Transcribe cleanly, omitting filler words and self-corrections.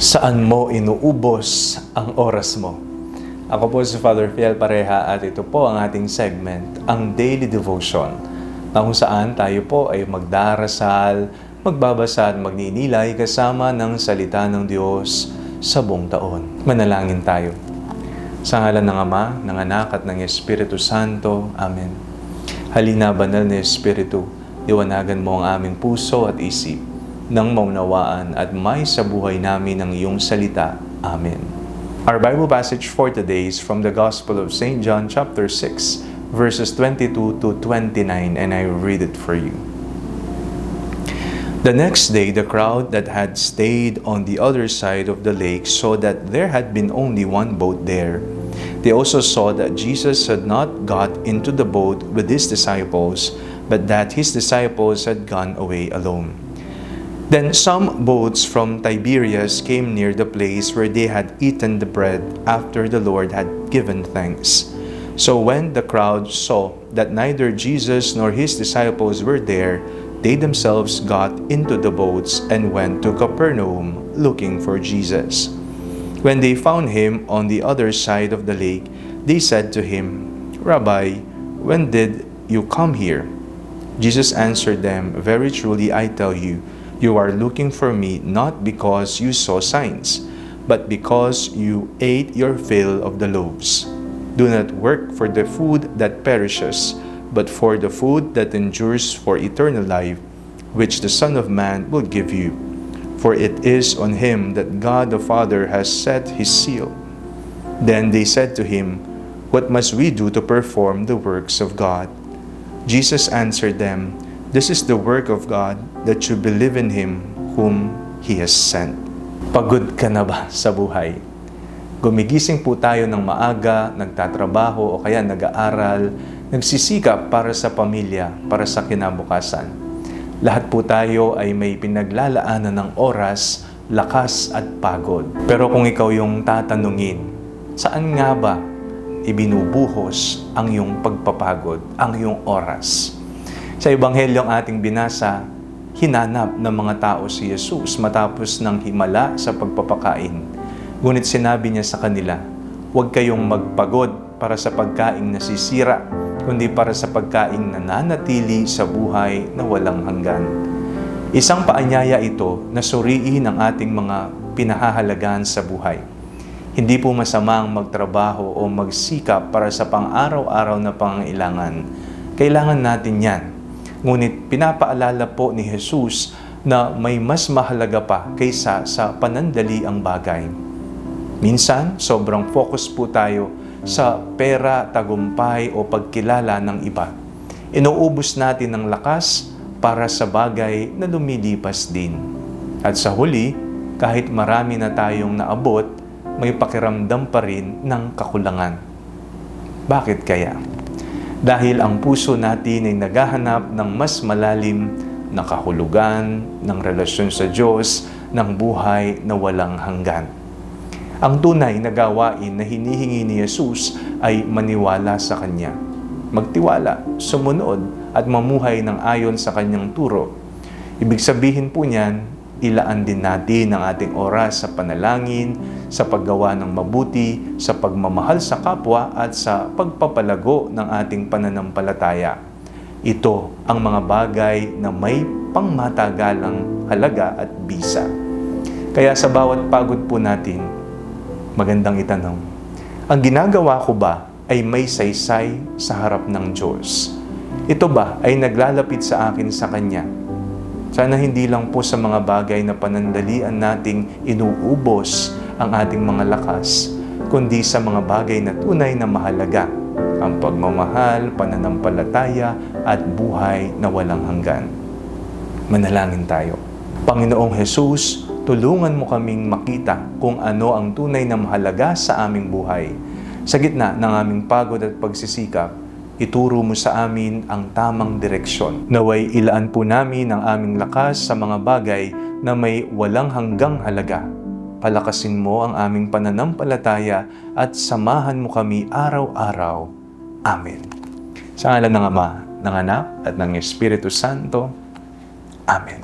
Saan mo inuubos ang oras mo? Ako po si Father Fiel Pareha at ito po ang ating segment, ang Daily Devotion, na kung saan tayo po ay magdarasal, magbabasa at magninilay kasama ng salita ng Diyos sa buong taon. Manalangin tayo. Sa ngalan ng Ama, ng Anak at ng Espiritu Santo. Amen. Halina, banal na Espiritu, liwanagan mo ang aming puso at isip, nang maunawaan at may sa buhay namin ang iyong salita. Amen. Our Bible passage for today is from the Gospel of St. John chapter 6, verses 22 to 29, and I read it for you. The next day, the crowd that had stayed on the other side of the lake saw that there had been only one boat there. They also saw that Jesus had not got into the boat with his disciples, but that his disciples had gone away alone. Then some boats from Tiberias came near the place where they had eaten the bread after the Lord had given thanks. So when the crowd saw that neither Jesus nor his disciples were there, they themselves got into the boats and went to Capernaum looking for Jesus. When they found him on the other side of the lake, they said to him, "Rabbi, when did you come here?" Jesus answered them, "Very truly I tell you, you are looking for me not because you saw signs, but because you ate your fill of the loaves. Do not work for the food that perishes, but for the food that endures for eternal life, which the Son of Man will give you. For it is on him that God the Father has set his seal." Then they said to him, "What must we do to perform the works of God?" Jesus answered them, "This is the work of God, that you believe in Him whom He has sent." Pagod ka na ba sa buhay? Gumigising po tayo ng maaga, nagtatrabaho o kaya nag-aaral, nagsisikap para sa pamilya, para sa kinabukasan. Lahat po tayo ay may pinaglalaanan ng oras, lakas at pagod. Pero kung ikaw yung tatanungin, saan nga ba ibinubuhos ang iyong pagpapagod, ang iyong oras? Sa Ebanghelyong ating binasa, hinanap ng mga tao si Jesus matapos ng himala sa pagpapakain. Ngunit sinabi niya sa kanila, "Huwag kayong magpagod para sa pagkaing nasisira, kundi para sa pagkaing nananatili sa buhay na walang hanggan." Isang paanyaya ito na suriin ang ating mga pinahahalagahan sa buhay. Hindi po masamang magtrabaho o magsikap para sa pang-araw-araw na pangangailangan. Kailangan natin yan. Ngunit pinapaalala po ni Jesus na may mas mahalaga pa kaysa sa panandaliang bagay. Minsan, sobrang focus po tayo sa pera, tagumpay o pagkilala ng iba. Inuubos natin ang lakas para sa bagay na lumilipas din. At sa huli, kahit marami na tayong naabot, may pakiramdam pa rin ng kakulangan. Bakit kaya? Dahil ang puso natin ay naghahanap ng mas malalim na kahulugan, ng relasyon sa Diyos, ng buhay na walang hanggan. Ang tunay na gawain na hinihingi ni Jesus ay maniwala sa Kanya. Magtiwala, sumunod, at mamuhay ng ayon sa Kanyang turo. Ibig sabihin po niyan, ilaan din natin ang ating oras sa panalangin, sa paggawa ng mabuti, sa pagmamahal sa kapwa at sa pagpapalago ng ating pananampalataya. Ito ang mga bagay na may pangmatagalang halaga at bisa. Kaya sa bawat pagod po natin, magandang itanong, ang ginagawa ko ba ay may saysay sa harap ng Diyos? Ito ba ay naglalapit sa akin sa Kanya? Sana hindi lang po sa mga bagay na panandalian nating inuubos ang ating mga lakas, kundi sa mga bagay na tunay na mahalaga, ang pagmamahal, pananampalataya, at buhay na walang hanggan. Manalangin tayo. Panginoong Jesus, tulungan mo kaming makita kung ano ang tunay na mahalaga sa aming buhay. Sa gitna ng aming pagod at pagsisikap, ituro mo sa amin ang tamang direksyon. Naway ilaan po namin ang aming lakas sa mga bagay na may walang hanggang halaga. Palakasin mo ang aming pananampalataya at samahan mo kami araw-araw. Amen. Sa ngalan ng Ama, ng Anak, at ng Espiritu Santo. Amen.